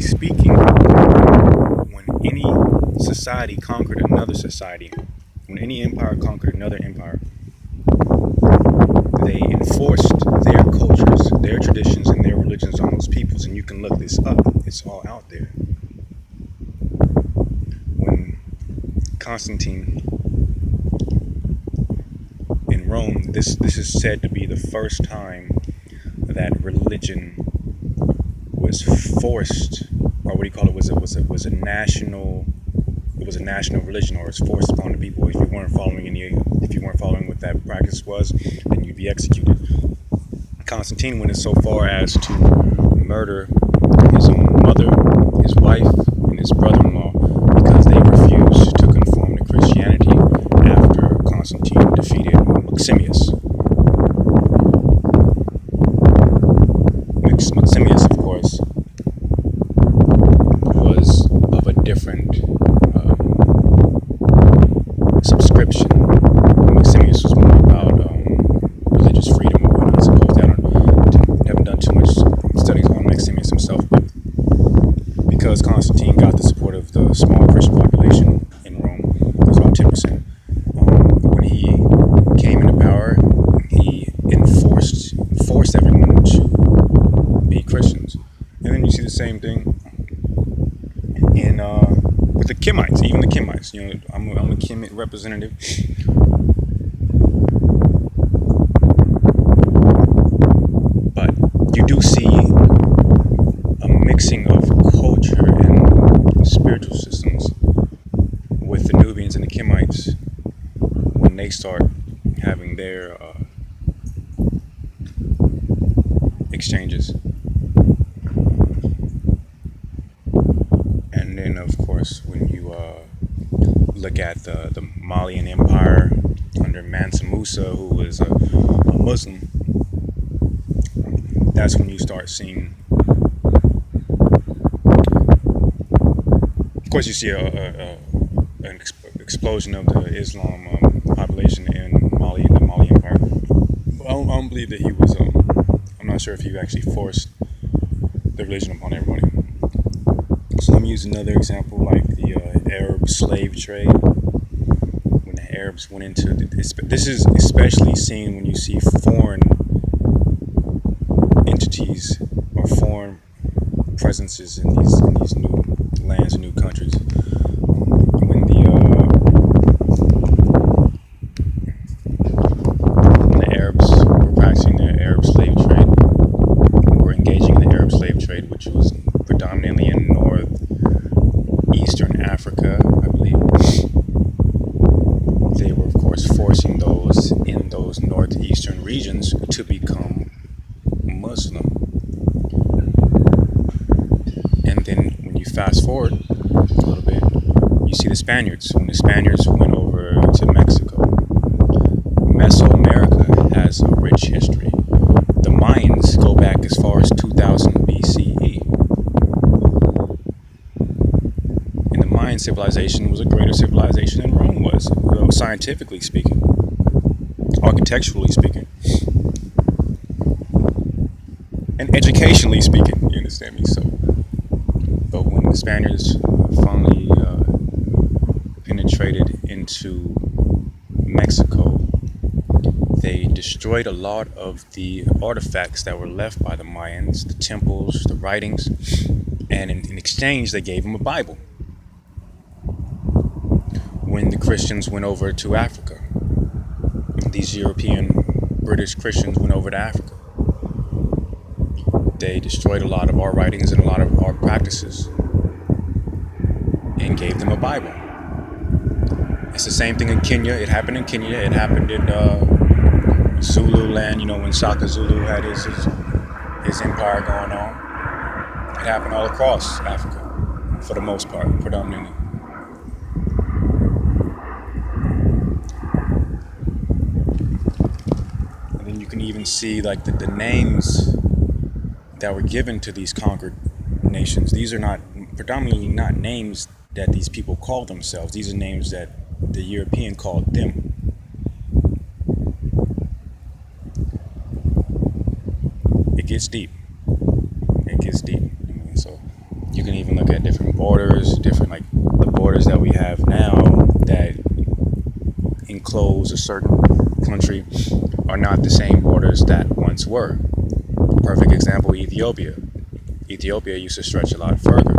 historically speaking, when any society conquered another society, when any empire conquered another empire, they enforced their cultures, their traditions, and their religions on those peoples. And you can look this up, it's all out there. When Constantine in Rome, this is said to be the first time that religion was forced, or what do you call it? Was a national. It was a national religion, or it was forced upon the people. If you weren't following what that practice was, then you'd be executed. Constantine went so far as to murder his own mother, his wife, and his brother-in-law because they refused to conform to Christianity after Constantine defeated Maximus. Maximus, of course, was of a different subscription. Maximus was more about religious freedom and whatnot. Supposed I haven't done too much studies on Maximus himself, but because Constantine got the support of the small Christian population in Rome, it was about 10%. When he came into power, he forced everyone to be Christians. And then you see the same thing in with the Kemites, even the Kemites. I'm a Kemite representative. But you do see a mixing of culture and spiritual systems with the Nubians and the Kemites when they start having their exchanges. And then, of course, when you look at the Malian Empire under Mansa Musa, who was a Muslim, that's when you start seeing. Of course, you see an explosion of the Islam population in Mali, in the Mali Empire. But I don't believe that he was. I'm not sure if he actually forced the religion upon everybody. So let me use another example, like the Arab slave trade. When the Arabs went into this is especially seen when you see foreign entities or foreign presences in these new lands and new countries. When the Arabs were practicing their Arab slave trade, were engaging in the Arab slave trade, which was predominantly in northeastern Africa, I believe. They were, of course, forcing those in those northeastern regions to become Muslim. And then when you fast forward a little bit, you see the Spaniards. When the Spaniards went over to Mexico, Mesoamerica has a rich history. The Mayans go back as far as 2000 BCE. And the Mayan civilization was a greater civilization than Rome was, scientifically speaking, architecturally speaking, and educationally speaking. You understand me? So, but when the Spaniards finally penetrated into Mexico, they destroyed a lot of the artifacts that were left by the Mayans, the temples, the writings, and in exchange they gave them a Bible. When the Christians went over to Africa, these European British Christians went over to Africa, they destroyed a lot of our writings and a lot of our practices and gave them a Bible. It's the same thing in Kenya. It happened in Kenya. It happened in Zululand, when Shaka Zulu had his empire going on. It happened all across Africa, for the most part, predominantly. And then you can even see like the names that were given to these conquered nations. These are predominantly not names that these people call themselves. These are names that the European called them. It gets deep. So You can even look at different borders, different like the borders that we have now that enclose a certain country are not the same borders that once were. Perfect example, Ethiopia. Ethiopia used to stretch a lot further.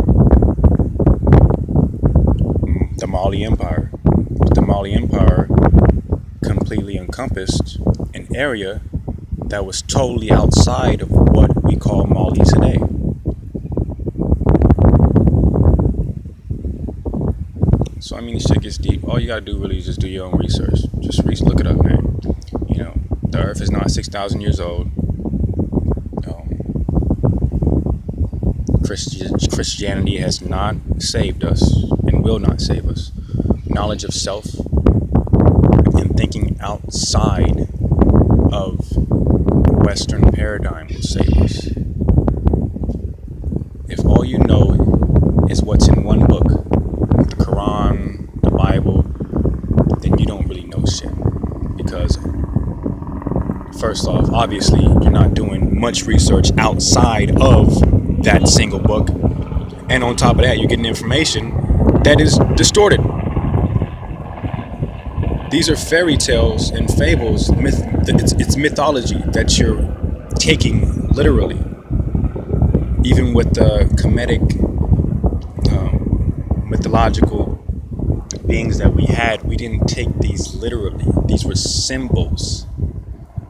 The Mali Empire. The Mali Empire completely encompassed an area that was totally outside of what we call Mali today. So I mean, this shit gets deep. All you gotta do really is just do your own research. Just look it up, man. You know, the Earth is not 6,000 years old. Christianity has not saved us and will not save us. Knowledge of self and thinking outside of the Western paradigm will save us. If all you know is what's in one book, the Quran, the Bible, then you don't really know shit. Because first off, obviously, you're not doing much research outside of that single book. And on top of that, you're getting information that is distorted. These are fairy tales and fables. It's mythology that you're taking literally. Even with the Kemetic mythological beings that we had, we didn't take these literally. These were symbols.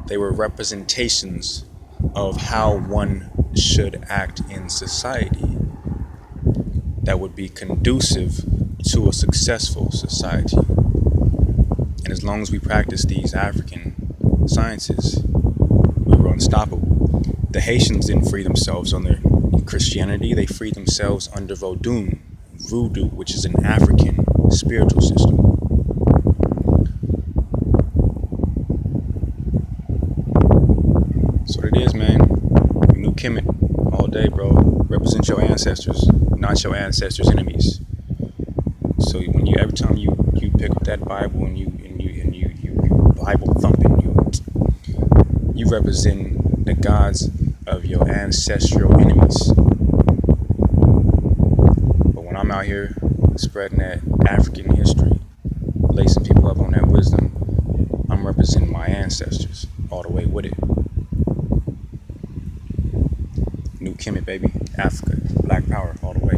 They were representations of how one should act in society that would be conducive to a successful society. And as long as we practice these African sciences, we were unstoppable. The Haitians didn't free themselves under Christianity, they freed themselves under voodoo, which is an African spiritual system. That's what it is, man. New Kemet all day, bro. Represent your ancestors, not your ancestors' enemies. So every time you pick up that Bible and you Bible thumping, you represent the gods of your ancestral enemies. But when I'm out here spreading that African history, lacing people up on that wisdom, I'm representing my ancestors all the way with it. New Kemet, baby. Africa. Black power all the way.